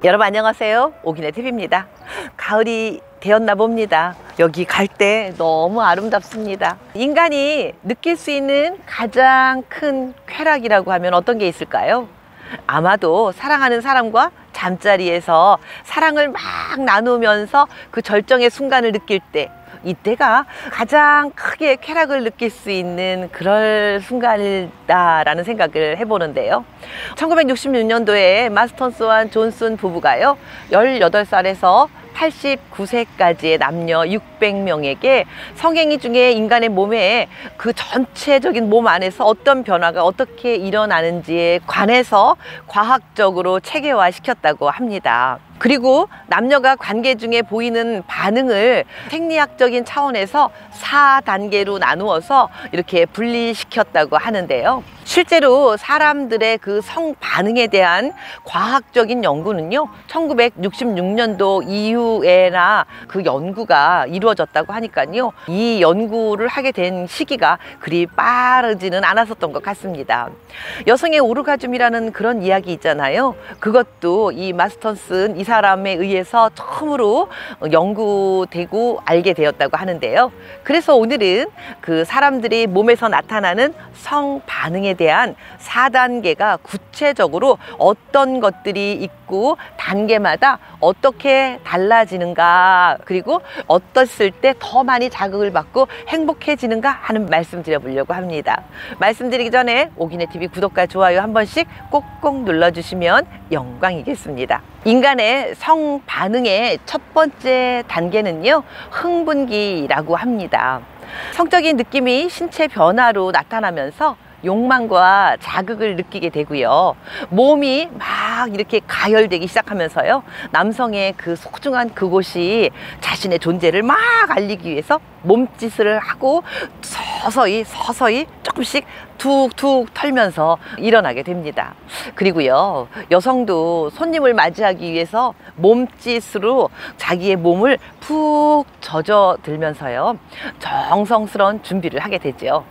여러분 안녕하세요. 오기네 TV입니다. 가을이 되었나 봅니다. 여기 갈 때 너무 아름답습니다. 인간이 느낄 수 있는 가장 큰 쾌락이라고 하면 어떤 게 있을까요? 아마도 사랑하는 사람과 잠자리에서 사랑을 막 나누면서 그 절정의 순간을 느낄 때, 이때가 가장 크게 쾌락을 느낄 수 있는 그럴 순간이다라는 생각을 해보는데요. 1966년도에 마스턴스와 존슨 부부가요, 18살에서 89세까지의 남녀 600명에게 성행위 중에 인간의 몸에 그 전체적인 몸 안에서 어떤 변화가 어떻게 일어나는지에 관해서 과학적으로 체계화 시켰다고 합니다. 그리고 남녀가 관계 중에 보이는 반응을 생리학적인 차원에서 4단계로 나누어서 이렇게 분리시켰다고 하는데요. 실제로 사람들의 그 성 반응에 대한 과학적인 연구는요, 1966년도 이후에나 그 연구가 이루어졌다고 하니까요, 이 연구를 하게 된 시기가 그리 빠르지는 않았었던 것 같습니다. 여성의 오르가즘이라는 그런 이야기 있잖아요. 그것도 이 마스턴슨 이 사람에 의해서 처음으로 연구되고 알게 되었다고 하는데요. 그래서 오늘은 그 사람들이 몸에서 나타나는 성 반응에 대한 4단계가 구체적으로 어떤 것들이 있고 단계마다 어떻게 달라지는가, 그리고 어떻을 때 더 많이 자극을 받고 행복해지는가 하는 말씀 드려보려고 합니다. 말씀드리기 전에 오기네 TV 구독과 좋아요 한 번씩 꼭꼭 눌러주시면 영광이겠습니다. 인간의 성 반응의 첫 번째 단계는요, 흥분기라고 합니다. 성적인 느낌이 신체 변화로 나타나면서 욕망과 자극을 느끼게 되고요. 몸이 막 이렇게 가열되기 시작하면서요, 남성의 그 소중한 그곳이 자신의 존재를 막 알리기 위해서 몸짓을 하고 서서히 조금씩 툭툭 털면서 일어나게 됩니다. 그리고요, 여성도 손님을 맞이하기 위해서 몸짓으로 자기의 몸을 푹 젖어들면서요, 정성스러운 준비를 하게 되죠.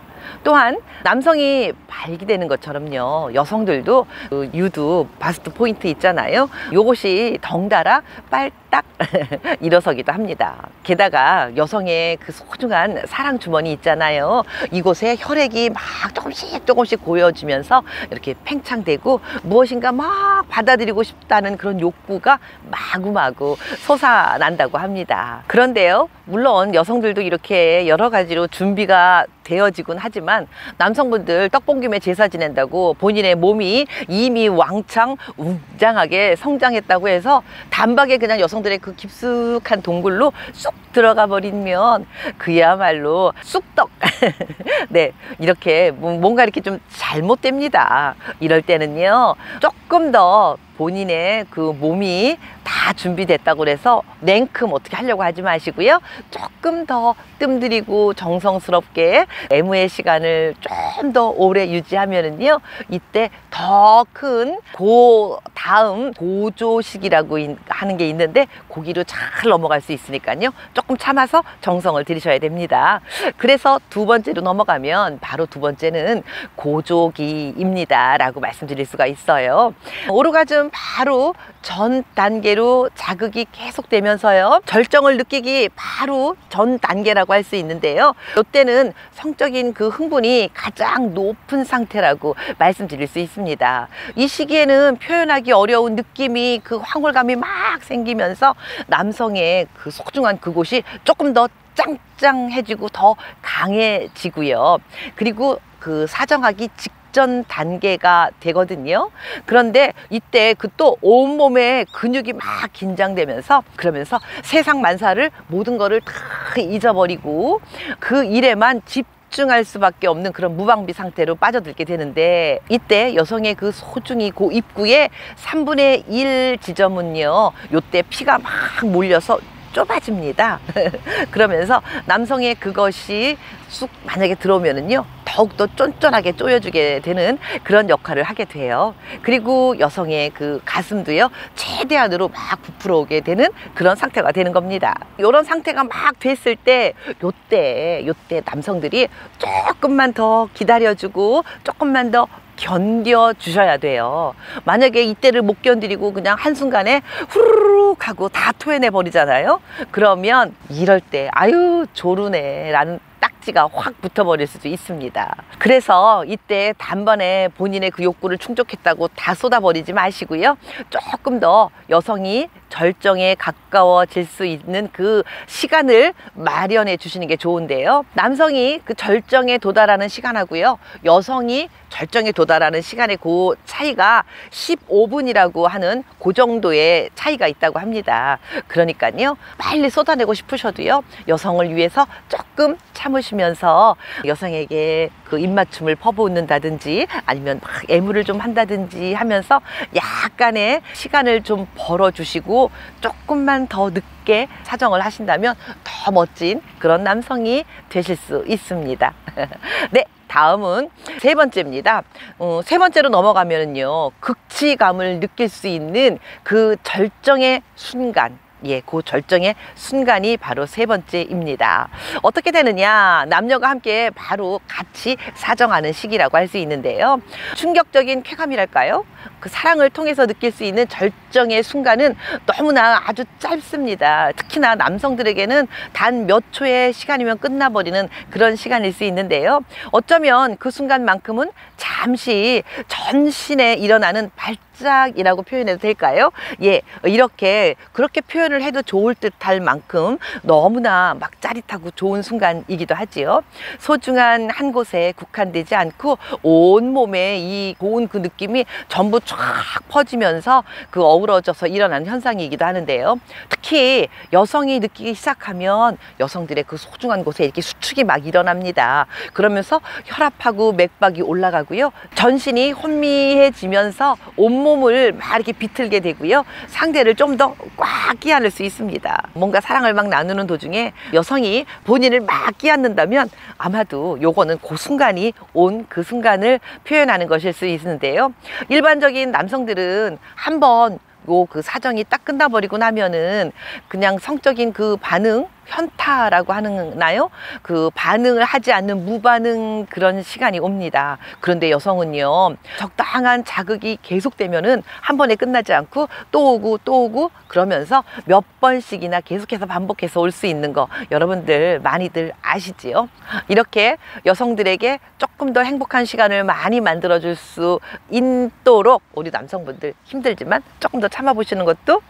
또한 남성이 발기되는 것처럼요, 여성들도 그 유두 바스트 포인트 있잖아요. 요것이 덩달아 빨딱 일어서기도 합니다. 게다가 여성의 그 소중한 사랑 주머니 있잖아요. 이곳에 혈액이 막 조금씩 고여지면서 이렇게 팽창되고 무엇인가 막 받아들이고 싶다는 그런 욕구가 마구마구 솟아난다고 합니다. 그런데요, 물론 여성들도 이렇게 여러 가지로 준비가 되어지곤 하지만 남성분들 떡볶이에 제사 지낸다고 본인의 몸이 이미 왕창 웅장하게 성장했다고 해서 단박에 그냥 여성들의 그 깊숙한 동굴로 쑥 들어가 버리면 그야말로 쑥떡 네, 이렇게 뭔가 이렇게 좀 잘못됩니다. 이럴 때는요, 조금 더 본인의 그 몸이 다 준비됐다고 해서 냉큼 어떻게 하려고 하지 마시고요, 조금 더 뜸들이고 정성스럽게 애무의 시간을 좀 더 오래 유지하면은요, 이때 더 큰 다음 고조식이라고 하는 게 있는데 거기로 잘 넘어갈 수 있으니까요, 조금 참아서 정성을 들이셔야 됩니다. 그래서 두 번째로 넘어가면 바로 두 번째는 고조기입니다 라고 말씀드릴 수가 있어요. 오르가즘 바로 전 단계로 자극이 계속되면서요, 절정을 느끼기 바로 전 단계라고 할 수 있는데요, 이때는 성적인 그 흥분이 가장 높은 상태라고 말씀드릴 수 있습니다. 이 시기에는 표현하기 어려운 느낌이, 그 황홀감이 막 생기면서 남성의 그 소중한 그곳이 조금 더 짱짱해지고 더 강해지고요. 그리고 그 사정하기 직전 단계가 되거든요. 그런데 이때 그 또 온몸에 근육이 막 긴장되면서, 그러면서 세상 만사를 모든 거를 다 잊어버리고 그 일에만 집중할 수밖에 없는 그런 무방비 상태로 빠져들게 되는데, 이때 여성의 그 소중히 그 입구의 3분의 1 지점은요, 요때 피가 막 몰려서 좁아집니다. 그러면서 남성의 그것이 쑥 만약에 들어오면은요, 더 더욱더 쫀쫀하게 조여주게 되는 그런 역할을 하게 돼요. 그리고 여성의 그 가슴도요, 최대한으로 막 부풀어 오게 되는 그런 상태가 되는 겁니다. 이런 상태가 막 됐을 때 요때 남성들이 조금만 더 기다려주고 조금만 더 견뎌 주셔야 돼요. 만약에 이때를 못 견디고 그냥 한순간에 후루룩 하고 다 토해내 버리잖아요. 그러면 이럴 때 아유 조르네 라는 딱지가 확 붙어버릴 수도 있습니다. 그래서 이때 단번에 본인의 그 욕구를 충족했다고 다 쏟아버리지 마시고요. 조금 더 여성이 절정에 가까워질 수 있는 그 시간을 마련해 주시는 게 좋은데요. 남성이 그 절정에 도달하는 시간하고요, 여성이 절정에 도달하는 시간의 그 차이가 15분이라고 하는 그 정도의 차이가 있다고 합니다. 그러니까요, 빨리 쏟아내고 싶으셔도요, 여성을 위해서 조금 참으시면서 여성에게 그 입맞춤을 퍼붓는다든지 아니면 막 애무를 좀 한다든지 하면서 약간의 시간을 좀 벌어주시고 조금만 더 늦게 사정을 하신다면 더 멋진 그런 남성이 되실 수 있습니다. 네, 다음은 세 번째입니다. 세 번째로 넘어가면은요, 극치감을 느낄 수 있는 그 절정의 순간, 그 절정의 순간이 바로 세 번째입니다. 어떻게 되느냐, 남녀가 함께 바로 같이 사정하는 시기라고 할 수 있는데요. 충격적인 쾌감이랄까요? 그 사랑을 통해서 느낄 수 있는 절정의 순간은 너무나 아주 짧습니다. 특히나 남성들에게는 단 몇 초의 시간이면 끝나버리는 그런 시간일 수 있는데요. 어쩌면 그 순간만큼은 잠시 전신에 일어나는 발작이라고 표현해도 될까요? 이렇게 그렇게 표현을 해도 좋을 듯할 만큼 너무나 막 짜릿하고 좋은 순간이기도 하지요. 소중한 한 곳에 국한되지 않고 온몸에 이 고운 그 느낌이 전부 쫙 퍼지면서 그 어우러져서 일어나는 현상이기도 하는데요. 특히 여성이 느끼기 시작하면 여성들의 그 소중한 곳에 이렇게 수축이 막 일어납니다. 그러면서 혈압하고 맥박이 올라가고요, 전신이 혼미해지면서 온몸을 막 이렇게 비틀게 되고요, 상대를 좀 더 꽉 끼안을 수 있습니다. 뭔가 사랑을 막 나누는 도중에 여성이 본인을 막 끼안는다면 아마도 요거는 그 순간이 온 그 순간을 표현하는 것일 수 있는데요. 일반적인 남성들은 한번 그 사정이 딱 끝나버리고 나면은 그냥 성적인 그 반응, 현타라고 하나요? 그 반응을 하지 않는 무반응, 그런 시간이 옵니다. 그런데 여성은요, 적당한 자극이 계속되면은 한 번에 끝나지 않고 또 오고 그러면서 몇 번씩이나 계속해서 반복해서 올 수 있는 거 여러분들 많이들 아시지요? 이렇게 여성들에게 조금 더 행복한 시간을 많이 만들어줄 수 있도록 우리 남성분들 힘들지만 조금 더 참아보시는 것도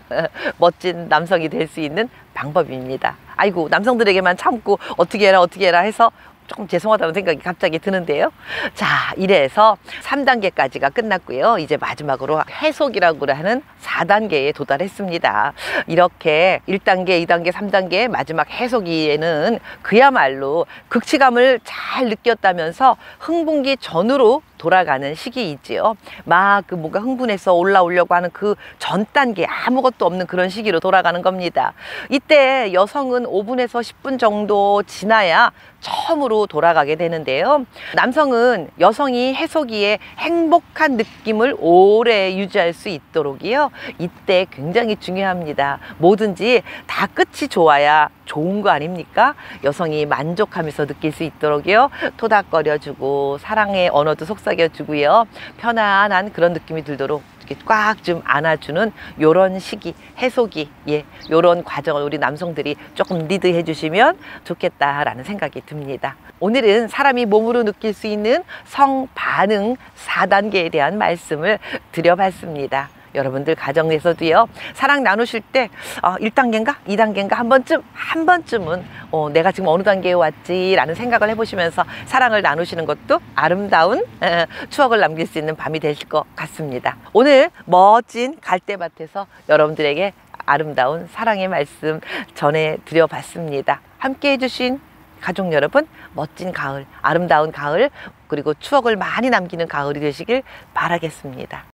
멋진 남성이 될 수 있는 방법입니다. 아이고, 남성들에게만 참고 어떻게 해라 해서 조금 죄송하다는 생각이 갑자기 드는데요. 자, 이래서 3단계까지가 끝났고요. 이제 마지막으로 해속이라고 하는 4단계에 도달했습니다. 이렇게 1단계, 2단계, 3단계 마지막 해속기에는 그야말로 극치감을 잘 느꼈다면서 흥분기 전으로 돌아가는 시기이지요. 막 그 뭔가 흥분해서 올라오려고 하는 그 전 단계, 아무것도 없는 그런 시기로 돌아가는 겁니다. 이때 여성은 5분에서 10분 정도 지나야 처음으로 돌아가게 되는데요. 남성은 여성이 해소기에 행복한 느낌을 오래 유지할 수 있도록이요, 이때 굉장히 중요합니다. 뭐든지 다 끝이 좋아야 좋은 거 아닙니까? 여성이 만족하면서 느낄 수 있도록요, 토닥거려주고 사랑의 언어도 속삭여주고요, 편안한 그런 느낌이 들도록 이렇게 꽉 좀 안아주는 요런 시기, 해소기, 요런 과정을 우리 남성들이 조금 리드해 주시면 좋겠다라는 생각이 듭니다. 오늘은 사람이 몸으로 느낄 수 있는 성 반응 4단계에 대한 말씀을 드려봤습니다. 여러분들 가정에서도요, 사랑 나누실 때 1단계인가 2단계인가 한 번쯤은 내가 지금 어느 단계에 왔지 라는 생각을 해보시면서 사랑을 나누시는 것도 아름다운 추억을 남길 수 있는 밤이 되실 것 같습니다. 오늘 멋진 갈대밭에서 여러분들에게 아름다운 사랑의 말씀 전해드려 봤습니다. 함께 해주신 가족 여러분, 멋진 가을, 아름다운 가을, 그리고 추억을 많이 남기는 가을이 되시길 바라겠습니다.